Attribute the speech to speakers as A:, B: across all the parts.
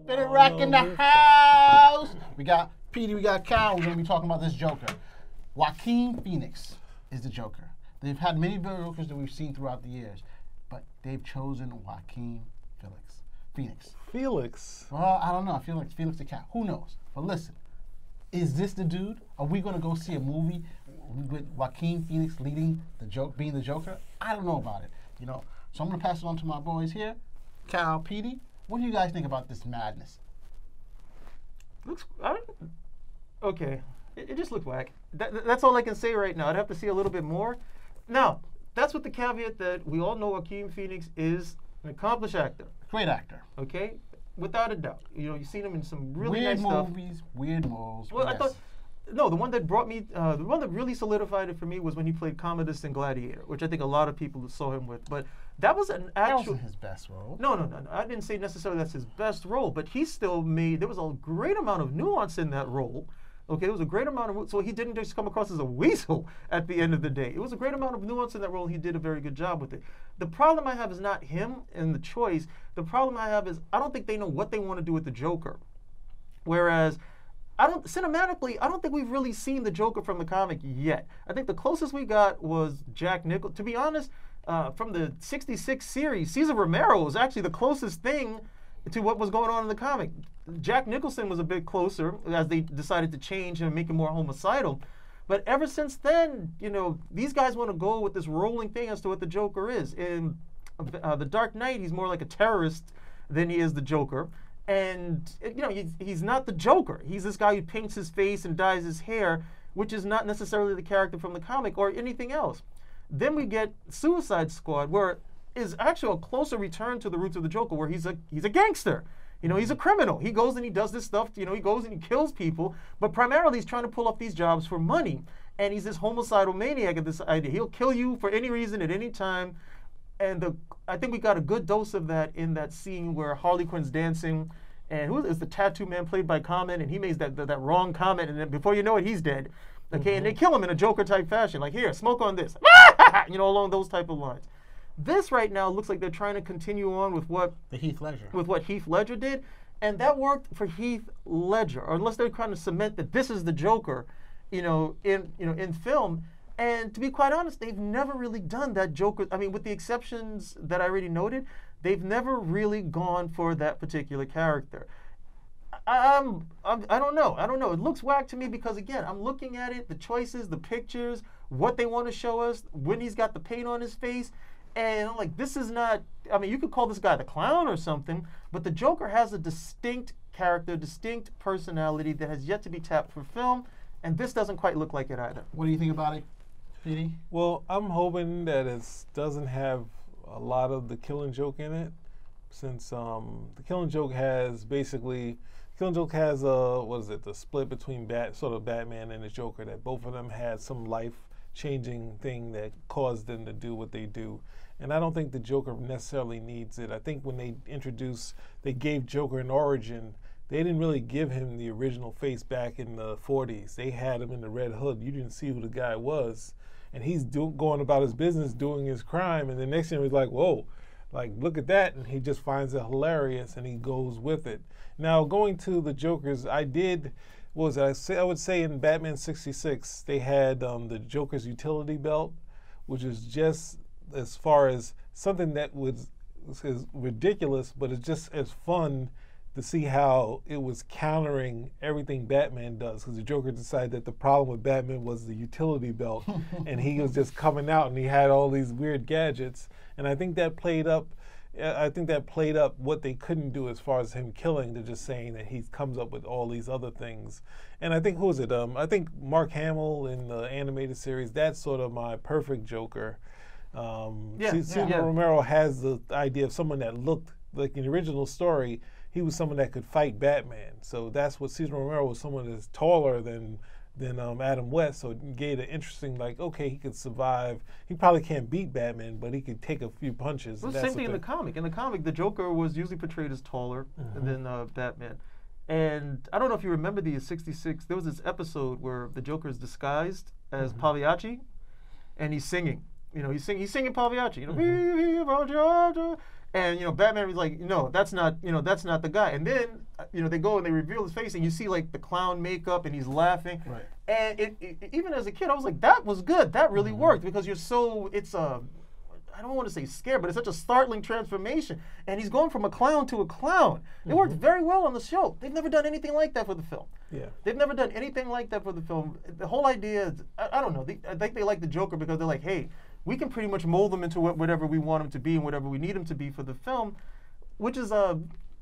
A: Spin it rack in the house. We got Petey, we got Cal. We're going to be talking about this Joker. Joaquin Phoenix is the Joker. They've had many Jokers that we've seen throughout the years, but they've chosen Joaquin Phoenix.
B: Felix.
A: Well, I don't know. I feel like Felix the Cat. Who knows? But listen, is this the dude? Are we going to go see a movie with Joaquin Phoenix leading being the Joker? I don't know about it. You know, so I'm going to pass it on to my boys here, Cal, Petey. What do you guys think about this madness?
C: Okay. It just looked whack. That's all I can say right now. I'd have to see a little bit more. Now, that's with the caveat that we all know Joaquin Phoenix is an accomplished actor.
A: Great actor.
C: Okay? Without a doubt. You know, you've seen him in some really
A: weird
C: nice stuff.
A: movies, weird moles.
C: Well,
A: yes.
C: I thought, no, the one that brought me, the one that really solidified it for me was when he played Commodus in Gladiator, which I think a lot of people saw him with. But that was an
A: That
C: actual.
A: wasn't his best role.
C: No. I didn't say necessarily that's his best role, but he still made, there was a great amount of nuance in that role. Okay, there was a great amount of, so he didn't just come across as a weasel at the end of the day. It was a great amount of nuance in that role. He did a very good job with it. The problem I have is not him and the choice. The problem I have is I don't think they know what they want to do with the Joker. Whereas, cinematically, I don't think we've really seen the Joker from the comic yet. I think the closest we got was Jack Nicholson. To be honest, from the 66 series, Cesar Romero was actually the closest thing to what was going on in the comic. Jack Nicholson was a bit closer as they decided to change him and make him more homicidal. But ever since then, you know, these guys want to go with this rolling thing as to what the Joker is. In The Dark Knight, he's more like a terrorist than he is the Joker. And, you know, he's not the Joker. He's this guy who paints his face and dyes his hair, which is not necessarily the character from the comic or anything else. Then we get Suicide Squad, where is actually a closer return to the roots of the Joker, where he's a gangster. You know, he's a criminal. He goes and he does this stuff. You know, he goes and he kills people, but primarily he's trying to pull off these jobs for money. And he's this homicidal maniac of this idea. He'll kill you for any reason at any time. And I think we got a good dose of that in that scene where Harley Quinn's dancing, and who is the tattoo man played by Common, and he makes that wrong comment, and then before you know it, he's dead. Okay, and they kill him in a Joker type fashion, like, here, smoke on this, you know, along those type of lines. This right now looks like they're trying to continue on with what
A: Heath Ledger.
C: With what Heath Ledger did, and that worked for Heath Ledger, or unless they're trying to cement that this is the Joker, in film. And to be quite honest, they've never really done that Joker. I mean, with the exceptions that I already noted, they've never really gone for that particular character. I don't know. It looks whack to me because, again, I'm looking at it, the choices, the pictures, what they want to show us, when he's got the paint on his face. And I'm like, this is not, I mean, you could call this guy the clown or something, but the Joker has a distinct character, distinct personality that has yet to be tapped for film, and this doesn't quite look like it either.
A: What do you think about it, Petey?
B: Well, I'm hoping that it doesn't have a lot of the Killing Joke in it, since the Killing Joke has basically, the split between Batman and the Joker, that both of them had some life-changing thing that caused them to do what they do. And I don't think the Joker necessarily needs it. I think when they gave Joker an origin, they didn't really give him the original face back in the 40s. They had him in the Red Hood. You didn't see who the guy was. And he's going about his business, doing his crime. And the next thing he's like, whoa, like, look at that. And he just finds it hilarious and he goes with it. Now, going to the Jokers, I would say in Batman 66, they had the Joker's utility belt, which is just as far as something that is ridiculous, but it's just as fun to see how it was countering everything Batman does, because the Joker decided that the problem with Batman was the utility belt, and he was just coming out and he had all these weird gadgets, and I think that played up what they couldn't do as far as him killing. They're just saying that he comes up with all these other things. And I think, I think Mark Hamill in the animated series, that's sort of my perfect Joker. Cesar Romero has the idea of someone that looked like in the original story, he was someone that could fight Batman. So that's what Cesar Romero was, someone that's taller than Adam West. So it gave an interesting, like, okay, he could survive. He probably can't beat Batman, but he could take a few punches.
C: Well, same thing in the comic. In the comic, the Joker was usually portrayed as taller than Batman. And I don't know if you remember the 66, there was this episode where the Joker is disguised as Pagliacci, and he's singing. You know, he's singing Pagliacci. You know, And Batman was like, no, that's not the guy. And then they go and they reveal his face, and you see like the clown makeup, and he's laughing.
A: Right.
C: And even as a kid, I was like, that was good. That really worked because it's a, I don't want to say scared, but it's such a startling transformation. And he's going from a clown to a clown. It worked very well on the show. They've never done anything like that for the film.
B: Yeah.
C: They've never done anything like that for the film. The whole idea is, I don't know. I think they like the Joker because they're like, hey, we can pretty much mold him into whatever we want him to be and whatever we need him to be for the film, which is,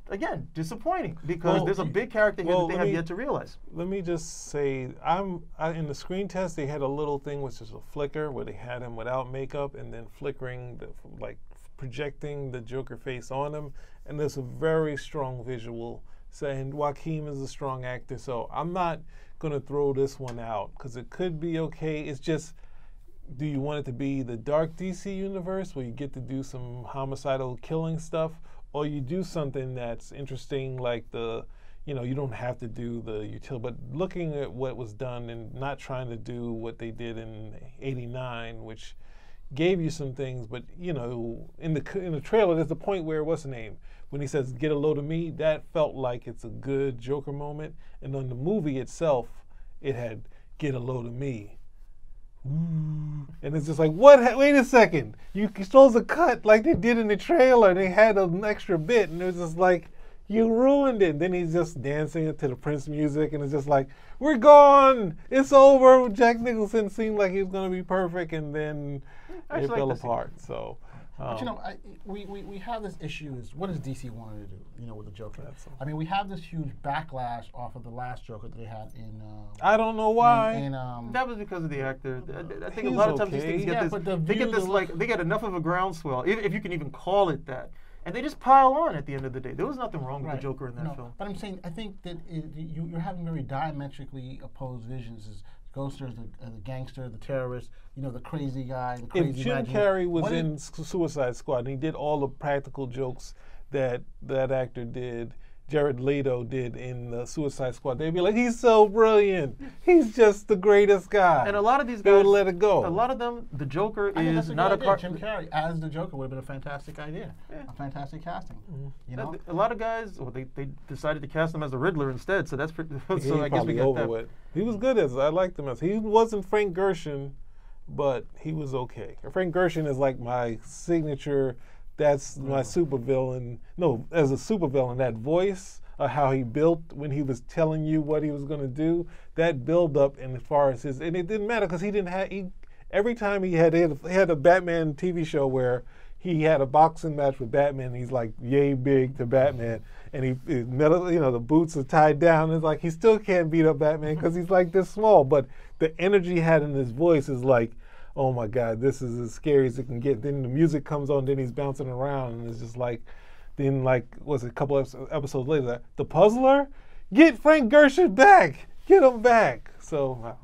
C: again, disappointing because there's a big character here that they have yet to realize.
B: Let me just say, in the screen test, they had a little thing which is a flicker where they had him without makeup and then flickering, like projecting the Joker face on him. And there's a very strong visual saying Joaquin is a strong actor. So I'm not going to throw this one out because it could be okay. It's just, do you want it to be the dark DC universe where you get to do some homicidal killing stuff, or you do something that's interesting like you don't have to do the utility, but looking at what was done and not trying to do what they did in '89, which gave you some things, but in the trailer there's a point where, what's the name, when he says get a load of me, that felt like it's a good Joker moment, and on the movie itself it had get a load of me. And it's just like, what? Wait a second. You're supposed to cut like they did in the trailer. They had an extra bit, and it was just like, you ruined it. Then he's just dancing to the Prince music, and it's just like, we're gone. It's over. Jack Nicholson seemed like he was going to be perfect, and then it fell apart. So.
A: But we have this issue is, what does DC want to do, with the Joker? I mean, we have this huge backlash off of the last Joker that they had in...
B: I don't know why.
C: That was because of the actor. I think a lot of times these things they get enough of a groundswell, if you can even call it that. And they just pile on at the end of the day. There was nothing wrong with the Joker in that film.
A: But I'm saying, I think that you're having very diametrically opposed visions. Ghoster is the gangster, the terrorist, the crazy guy, the crazy
B: If Jim Carrey was in Suicide Squad and he did all the practical jokes that actor did, Jared Leto did in the Suicide Squad, they'd be like, he's so brilliant. He's just the greatest guy.
C: And a lot of these guys,
B: they would let it go.
C: A lot of them, the Joker is not a
A: Jim Carrey as the Joker would have been a fantastic idea. Yeah. A fantastic casting.
C: A lot of guys, they decided to cast him as the Riddler instead, so that's pretty,
B: so I guess we got that. He was good as I liked him as. He wasn't Frank Gorshin, but he was okay. Frank Gorshin is like my signature. That's my supervillain. No, as a supervillain, that voice, how he built when he was telling you what he was going to do, that build up, and as far as and it didn't matter because he didn't have. Every time he had a Batman TV show where he had a boxing match with Batman. He's like yay big to Batman, and the boots are tied down. It's like he still can't beat up Batman because he's like this small. But the energy he had in his voice is like, oh my God, this is as scary as it can get. Then the music comes on, then he's bouncing around, and it's just like, then like, a couple episodes later, the Puzzler? Get Frank Gorshin back! Get him back! So,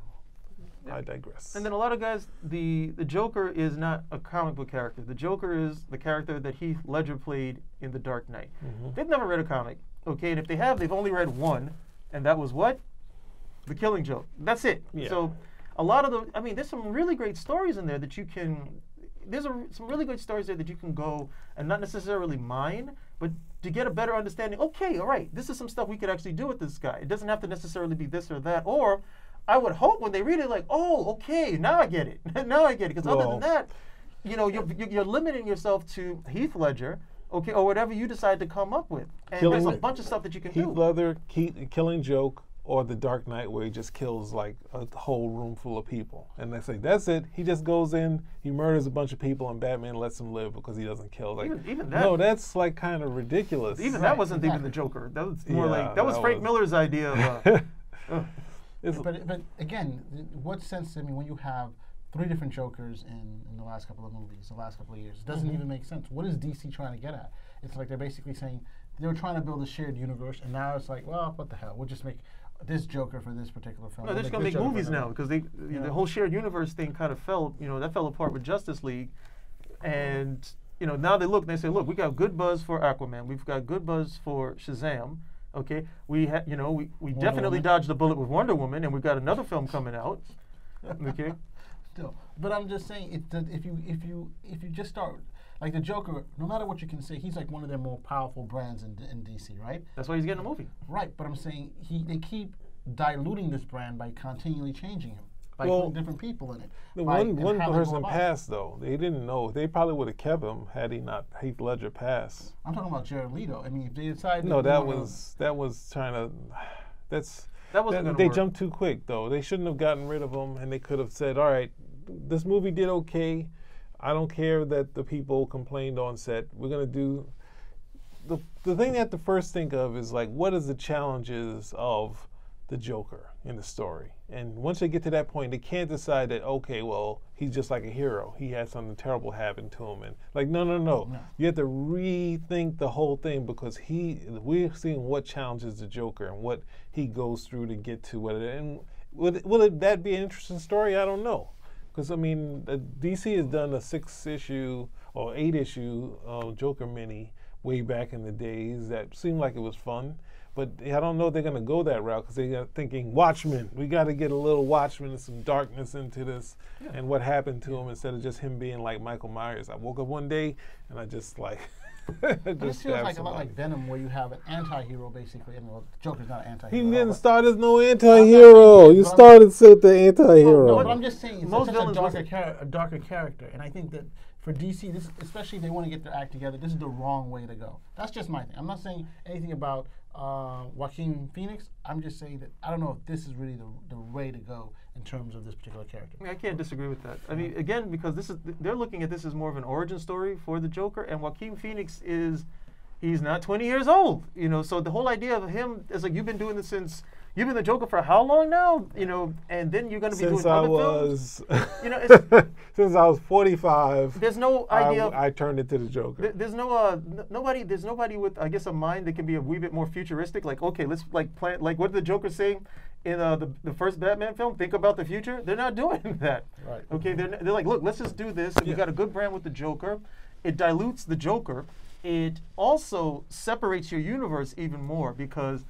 B: I digress.
C: And then a lot of guys, the Joker is not a comic book character. The Joker is the character that Heath Ledger played in The Dark Knight. They've never read a comic, okay? And if they have, they've only read one, and that was what? The Killing Joke. That's it.
B: Yeah.
C: So, a lot of there's some really great stories in there that you can, some really great stories there that you can go and not necessarily mine, but to get a better understanding, okay, all right, this is some stuff we could actually do with this guy. It doesn't have to necessarily be this or that. Or I would hope when they read it, like, oh, okay, now I get it. Now I get it. Because other than that, you're limiting yourself to Heath Ledger, okay, or whatever you decide to come up with. And there's a bunch of stuff that you can do.
B: Heath Ledger, Killing Joke, or The Dark Knight, where he just kills like a whole room full of people. And they say, that's it. He just goes in, he murders a bunch of people, and Batman lets him live because he doesn't kill. Like,
C: even that,
B: no, that's like kind of ridiculous.
C: Even that wasn't even the Joker. That was more that was Frank Miller's idea of...
A: But again, what sense, when you have 3 different Jokers in the last couple of movies, the last couple of years, it doesn't even make sense. What is DC trying to get at? It's like they're basically saying, they were trying to build a shared universe, and now it's like, well, what the hell? We'll just make this Joker for this particular film.
C: No, they're just going to make movies now because the whole shared universe thing kind of fell, that fell apart with Justice League. And, now they say, look, we got good buzz for Aquaman. We've got good buzz for Shazam. Okay, we definitely dodged a bullet with Wonder Woman, and we've got another film coming out. Okay.
A: Still, but I'm just saying, if you just start, like the Joker, no matter what you can say, he's like one of their more powerful brands in DC, right?
C: That's why he's getting a movie.
A: Right, but I'm saying they keep diluting this brand by continually changing him, by
B: Well,
A: putting different people in it.
B: The
A: by-
B: one
A: and how they go
B: person
A: about it.
B: passed though. They didn't know. They probably would have kept him had he not Heath Ledger passed.
A: I'm talking about Jared Leto. I mean, if they decided,
B: No,
A: they
B: that
A: wanna-
B: was trying to.
C: That wasn't gonna
B: they
C: work.
B: jumped too quick though. They shouldn't have gotten rid of him, and they could have said, "All right, this movie did okay. I don't care that the people complained on set. We're gonna do." The thing you have to first think of is like, what is the challenges of the Joker in the story? And once they get to that point, they can't decide that, okay, well, he's just like a hero. He had something terrible happen to him. And like, no. You have to rethink the whole thing because we're seeing what challenges the Joker and what he goes through to get to it. And that be an interesting story? I don't know. Because, I mean, DC has done a 6-issue or 8-issue Joker mini way back in the days that seemed like it was fun. But I don't know if they're going to go that route because they're thinking, Watchmen, we got to get a little Watchmen and some darkness into this and what happened to him instead of just him being like Michael Myers. I woke up one day and I just like,
A: But it
B: just
A: feels
B: stabbed
A: like a lot
B: somebody.
A: like Venom, where you have an anti-hero basically. And well, Joker's not an anti-hero.
B: He
A: at all,
B: didn't
A: but-
B: start as no anti-hero.
A: saying
B: You
A: but I'm-
B: started with the anti-hero.
A: No, but I'm just saying it's
C: Most
A: such a
C: villains
A: darker character, and I think that for DC, this, especially if they want to get their act together, this is the wrong way to go. That's just my thing. I'm not saying anything about Joaquin Phoenix. I'm just saying that I don't know if this is really the way to go in terms of this particular character.
C: I can't disagree with that. I mean, again, because they're looking at this as more of an origin story for the Joker, and Joaquin Phoenix he's not 20 years old, so the whole idea of him is like, you've been doing this since, you've been the Joker for how long now, and then you're going to be
B: Since
C: doing
B: I
C: other
B: was,
C: films.
B: since I was 45,
C: There's no idea of,
B: I turned into the Joker.
C: there's no nobody with, I guess, a mind that can be a wee bit more futuristic. Like, okay, let's like plan, like what did the Joker saying in the first Batman film? Think about the future. They're not doing that.
A: Right.
C: Okay, they're like, look, let's just do this. We got a good brand with the Joker. It dilutes the Joker. It also separates your universe even more because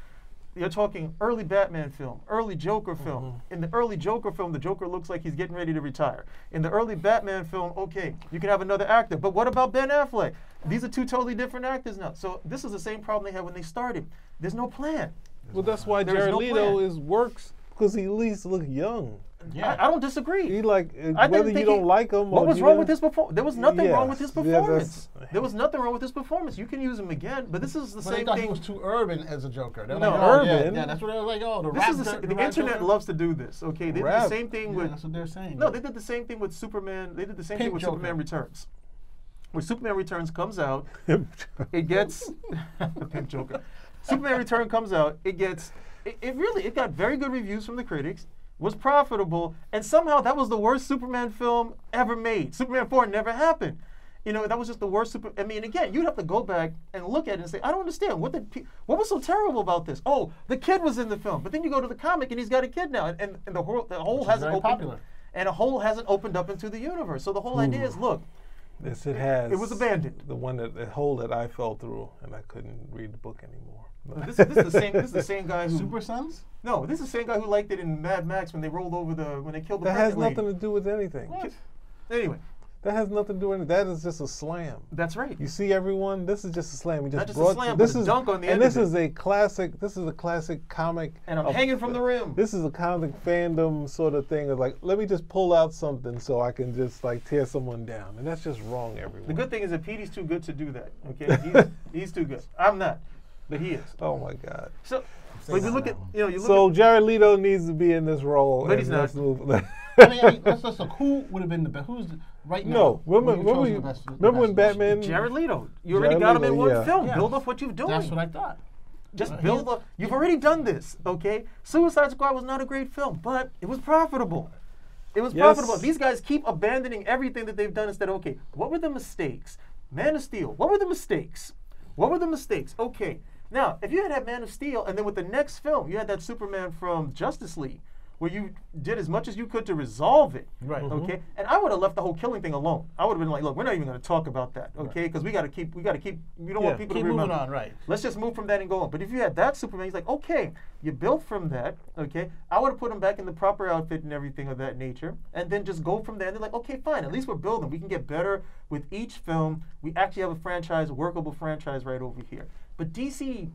C: you're talking early Batman film, early Joker film. In the early Joker film, the Joker looks like he's getting ready to retire. In the early Batman film, okay, you can have another actor. But what about Ben Affleck? These are two totally different actors now. So this is the same problem they had when they started. There's no plan.
B: Well, that's why
C: There's
B: Jared
C: no
B: Leto
C: plan.
B: works because he at least look young.
A: Yeah.
C: I don't disagree.
B: He like
C: I
B: whether
C: didn't
B: you
C: think
B: don't like him.
C: What
B: or
C: was
B: you
C: wrong
B: don't-
C: with his performance? There was nothing wrong with his
B: Yes, yeah,
C: performance.
B: that's-
C: There was nothing wrong with his performance. You can use him again, but this is the
A: But they
C: same
A: thought
C: thing.
A: he was too urban as a Joker. They're
C: No,
A: like, oh,
B: urban?
A: Yeah, that's what they were like. Oh, the
C: This
A: rap.
C: is the
A: rap
C: internet
A: Joker?
C: loves to do this. Okay, they did
B: Rap.
C: the same thing
A: Yeah,
C: with.
A: that's what they're saying.
C: No, they did the same thing with Superman. They did the same
A: Pink
C: thing with
A: Joker.
C: Superman Returns. When Superman Returns comes out, it gets Pink Joker. Superman Return comes out. It got very good reviews from the critics. Was profitable, and somehow that was the worst Superman film ever made. Superman 4 never happened. That was just the worst I mean, again, you'd have to go back and look at it and say, I don't understand. What was so terrible about this? Oh, the kid was in the film. But then you go to the comic and he's got a kid now. And the hole
A: Which is
C: hasn't
A: very
C: opened.
A: popular.
C: And a hole hasn't opened up into the universe. So the whole idea is, look,
B: Yes, it has.
C: It was abandoned.
B: The hole that I fell through, and I couldn't read the book anymore.
C: this is the same guy who.
A: Super Sons?
C: No, this is the same guy who liked it in Mad Max when they killed the
B: That has
C: pregnant lady.
B: nothing to do with anything.
A: What?
C: Anyway,
B: That has nothing to do with it. That is just a slam.
C: that's right.
B: You see, everyone. This is just a slam. We just
C: Not just a
B: brought
C: slam,
B: this
C: but a
B: is
C: dunk on the
B: and
C: end
B: this
C: of
B: is a classic. This is a classic comic.
C: And I'm
B: of-
C: hanging from the rim.
B: This is a comic fandom sort of thing. Of like, let me just pull out something so I can just like tear someone down, and that's just wrong, everyone.
C: The good thing is that Petey's too good to do that. Okay, he's too good. I'm not, but he is.
B: Oh my God.
C: So, but you look at
B: So Jared Leto needs to be in this role.
C: But
B: and
C: he's not.
B: let's move-
A: I mean, let's look. Who would have been the best? Who's right now?
B: No, remember,
A: who you chose
B: remember,
A: the best- the
B: remember when
A: best
B: Batman?
C: Jared Leto. You already
B: Jared
C: got him
B: Leto,
C: in one
B: yeah.
C: film.
A: Yeah.
C: Build off what you've done.
A: That's what I thought.
C: Just build up. You've already done this, okay? Suicide Squad was not a great film, but it was profitable. It was
B: Yes.
C: profitable. These guys keep abandoning everything that they've done instead of, okay, what were the mistakes? Man of Steel, what were the mistakes? What were the mistakes? Okay. Now, if you had Man of Steel and then with the next film, you had that Superman from Justice League, where you did as much as you could to resolve it.
A: Right.
C: Okay. And I would have left the whole killing thing alone. I would have been like, look, we're not even going to talk about that. Okay. Because we got to keep. We don't want people
A: Keep
C: to remember.
A: moving on, right?
C: Let's just move from that and go on. But if you had that Superman, he's like, okay, you built from that, okay? I would have put him back in the proper outfit and everything of that nature, and then just go from there. And they're like, okay, fine. At least we're building. We can get better with each film. We actually have a franchise, a workable franchise right over here. But DC,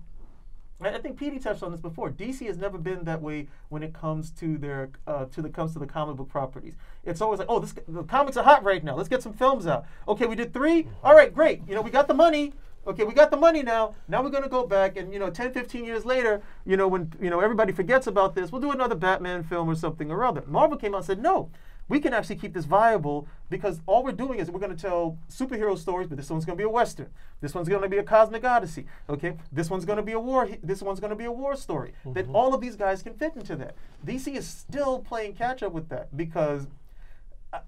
C: I think PD touched on this before. DC has never been that way when it comes to their comes to the comic book properties. It's always like, oh, the comics are hot right now. Let's get some films out. Okay, we did 3. All right, great. We got the money. Okay, we got the money now. Now we're going to go back and, 10, 15 years later, when, everybody forgets about this, we'll do another Batman film or something or other. Marvel came out and said, no, we can actually keep this viable because all we're doing is we're going to tell superhero stories, but this one's going to be a Western. This one's going to be a cosmic odyssey. Okay, this one's going to be a war. This one's going to be a war story. That all of these guys can fit into that. DC is still playing catch up with that because,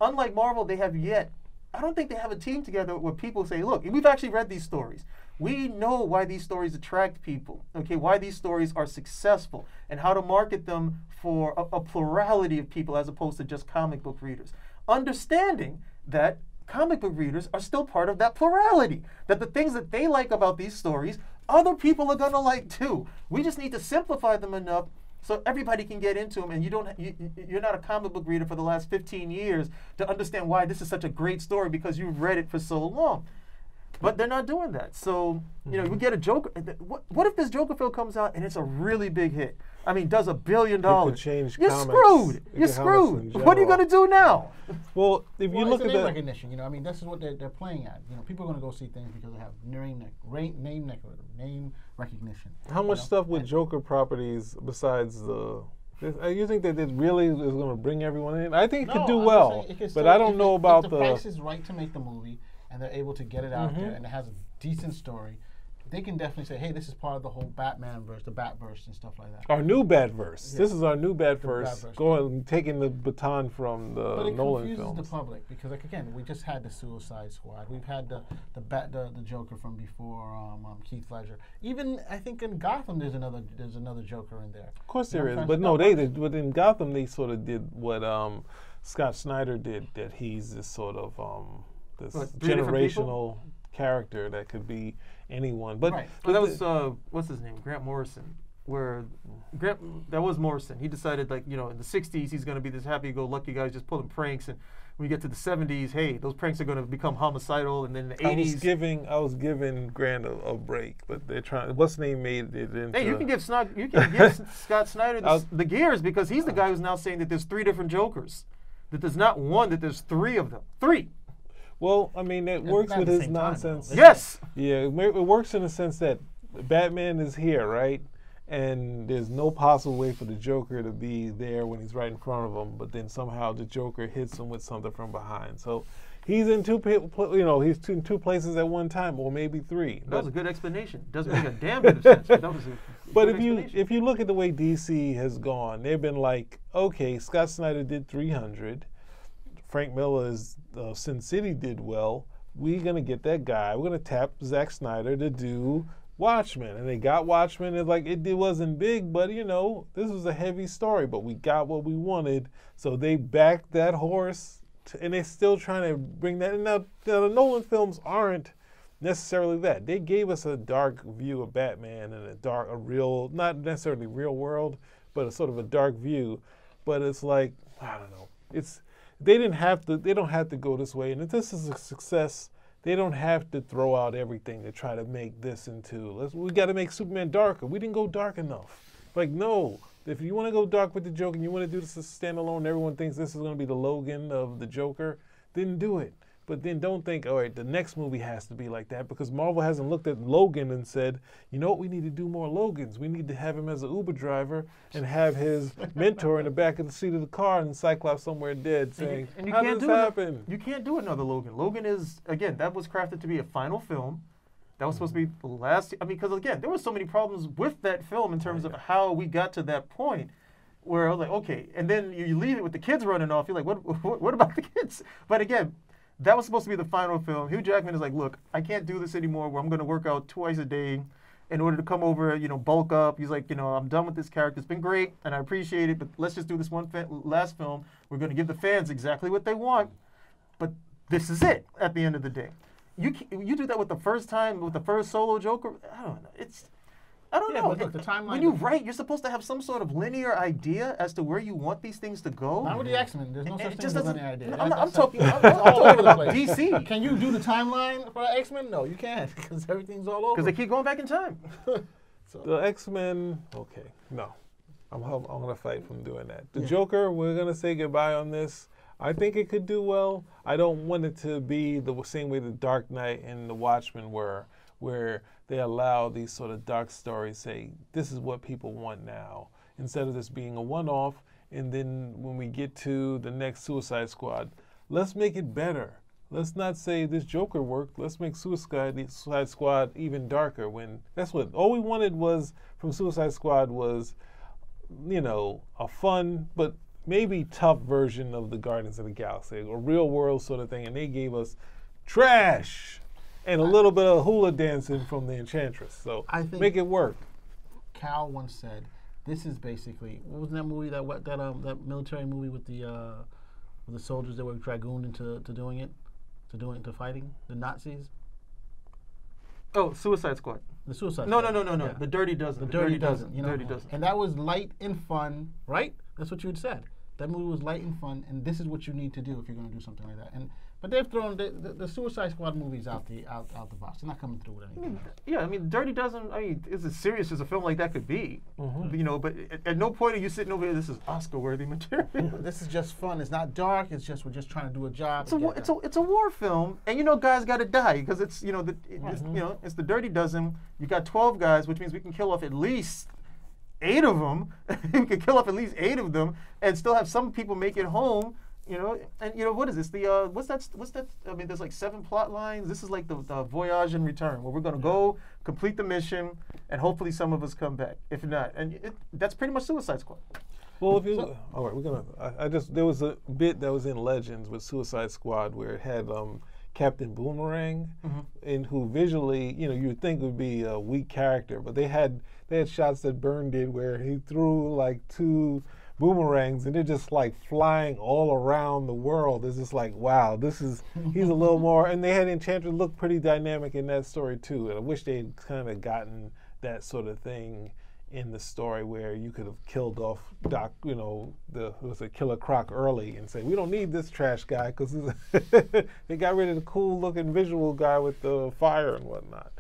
C: unlike Marvel, they have yet. I don't think they have a team together where people say, look, we've actually read these stories. We know why these stories attract people, okay, why these stories are successful, and how to market them for a plurality of people as opposed to just comic book readers. Understanding that comic book readers are still part of that plurality, that the things that they like about these stories, other people are going to like too. We just need to simplify them enough so everybody can get into them, and you're not a comic book reader for the last 15 years to understand why this is such a great story because you've read it for so long. But they're not doing that. So, we get a Joker. What if this Joker film comes out and it's a really big hit? I mean, does $1 billion?
B: It could change
C: You're
B: comics.
C: screwed. You're screwed. What are you going to do now?
B: Well, if you look
A: it's
B: at
A: name
B: the
A: recognition, this is what they're playing at. People are going to go see things because they have name recognition.
B: how much stuff with Joker properties besides the. You think that it really is going to bring everyone in? I think it could do well, but I don't know about
A: if the price is right to make the movie and they're able to get it out there and it has a decent story. They can definitely say, hey, this is part of the whole Batman verse, the Batverse and stuff like that.
B: Our new Batverse.
A: Yeah.
B: This is our new Batverse.
A: Batverse.
B: Going taking the baton from the
A: But it
B: Nolan
A: confuses
B: films.
A: the public because, again, we just had the Suicide Squad. We've had the Joker from before, Keith Ledger. Even I think in Gotham there's another Joker in there.
B: Of course there is, but no, they did. But in Gotham they sort of did what Scott Snyder did. That he's this sort of this generational character that could be anyone. But,
A: right.
C: But that was what's his name? Grant Morrison. That was Morrison. He decided, in the '60s he's going to be this happy-go-lucky guy just pulling pranks, and when you get to the '70s, hey, those pranks are going to become homicidal, and then in the '80s.
B: I was giving Grant a break, but they're trying. What's the name made it into?
C: Hey, you can give Scott Snyder the gears because he's the guy who's now saying that there's 3 different Jokers, that there's not one, that there's 3 of them. 3.
B: Well, I mean, it works
A: not
B: with
A: at the
B: his
A: same time,
B: nonsense.
A: though.
C: Yes.
B: Yeah, it works in the sense that Batman is here, right? And there's no possible way for the Joker to be there when he's right in front of him, but then somehow the Joker hits him with something from behind. So he's in two places at one time, or maybe 3.
C: That was a good explanation. Doesn't make a damn bit of sense. But that was a
B: But
C: good
B: if
C: explanation.
B: you look at the way DC has gone, they've been like, okay, Scott Snyder did 300. Frank Miller's Sin City did well. We're going to get that guy. We're going to tap Zack Snyder to do Watchmen. And they got Watchmen. It's like, it wasn't big, but, this was a heavy story. But we got what we wanted. So they backed that horse. And they're still trying to bring that in. Now, the Nolan films aren't necessarily that. They gave us a dark view of Batman and a real, not necessarily real world, but a sort of a dark view. But it's like, I don't know. They don't have to go this way. And if this is a success, they don't have to throw out everything to try to make this into, we got to make Superman darker. We didn't go dark enough. Like, no. If you want to go dark with the Joker and you want to do this as standalone and everyone thinks this is going to be the Logan of the Joker, then do it. But then don't think, all right, the next movie has to be like that, because Marvel hasn't looked at Logan and said, you know what, we need to do more Logans. We need to have him as an Uber driver and have his mentor in the back of the seat of the car and Cyclops somewhere dead saying,
C: and you
B: how
C: can't
B: did
C: do
B: this happen?
C: You can't do another Logan. Logan is, again, that was crafted to be a final film. That was supposed to be the last, because again, there were so many problems with that film in terms of how we got to that point where I was like, okay, and then you leave it with the kids running off. You're like, what about the kids? But again, that was supposed to be the final film. Hugh Jackman is like, look, I can't do this anymore where I'm going to work out twice a day in order to come over, bulk up. He's like, I'm done with this character. It's been great, and I appreciate it, but let's just do this last film. We're going to give the fans exactly what they want, but this is it at the end of the day. You do that with the first solo Joker. I don't know. I don't know.
A: But look, the timeline.
C: When you write, you're supposed to have some sort of linear idea as to where you want these things to go.
A: Not with the X-Men. There's no
C: And
A: such
C: it
A: thing
C: just
A: as a
C: doesn't.
A: linear idea.
C: I'm talking
A: all over the
C: about
A: place.
C: DC
A: Can you do the timeline for X-Men? No, you can't because everything's all over.
C: because they keep going back in time.
B: The X-Men, okay, no. I'm going to fight from doing that. The Joker, we're going to say goodbye on this. I think it could do well. I don't want it to be the same way the Dark Knight and the Watchmen were, where they allow these sort of dark stories, say, this is what people want now, instead of this being a one-off, and then when we get to the next Suicide Squad, let's make it better. Let's not say this Joker worked. Let's make Suicide Squad even darker. When that's what all we wanted was from Suicide Squad was, a fun but maybe tough version of the Guardians of the Galaxy, a real world sort of thing, and they gave us trash and a little bit of hula dancing from the Enchantress. So
A: I think
B: make it work.
A: Cal once said, "This is basically what was that movie that military movie with the soldiers that were dragooned into to fighting the Nazis."
C: Oh, Suicide Squad.
A: The Suicide
C: No.
A: Squad. Yeah.
C: The Dirty Dozen.
A: The Dirty Dozen.
C: Dirty Dozen.
A: And that was light and fun, right? That's what you had said. That movie was light and fun, and this is what you need to do if you're going to do something like that. But they've thrown the Suicide Squad movies out the box. They're not coming through with anything.
C: Yeah, Dirty Dozen. It's as serious as a film like that could be.
B: Mm-hmm.
C: But at no point are you sitting over here. This is Oscar-worthy material.
A: This is just fun. It's not dark. We're just trying to do a job.
C: It's a war film, and guys got to die because it's it's the Dirty Dozen. You got 12 guys, which means we can kill off at least 8 of them. We can kill off at least 8 of them, and still have some people make it home. What is this? What's that? There's like 7 plot lines. This is like the Voyage and Return, where we're gonna go complete the mission, and hopefully some of us come back. If not, that's pretty much Suicide Squad.
B: Well, all right, we're gonna. There was a bit that was in Legends with Suicide Squad where it had Captain Boomerang, and who visually, you would think would be a weak character, but they had shots that Byrne did where he threw like 2 boomerangs and they're just like flying all around the world. It's just like, wow, he's a little more, and they had Enchantress look pretty dynamic in that story too. And I wish they had kind of gotten that sort of thing in the story where you could have killed off Killer Croc early and say, we don't need this trash guy, because they got rid of the cool looking visual guy with the fire and whatnot.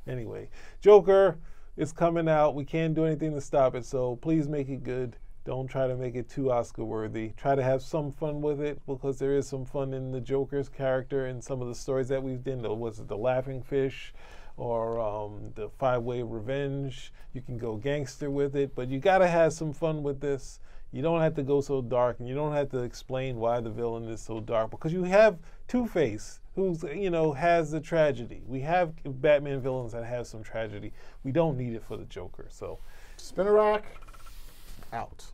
B: Anyway, Joker is coming out. We can't do anything to stop it, so please make it good. Don't try to make it too Oscar-worthy. Try to have some fun with it, because there is some fun in the Joker's character and some of the stories that we've done. Was it The Laughing Fish or the 5-Way Revenge? You can go gangster with it, but you got to have some fun with this. You don't have to go so dark, and you don't have to explain why the villain is so dark, because you have Two-Face, who's has the tragedy. We have Batman villains that have some tragedy. We don't need it for the Joker. So,
A: Spinner Rack out.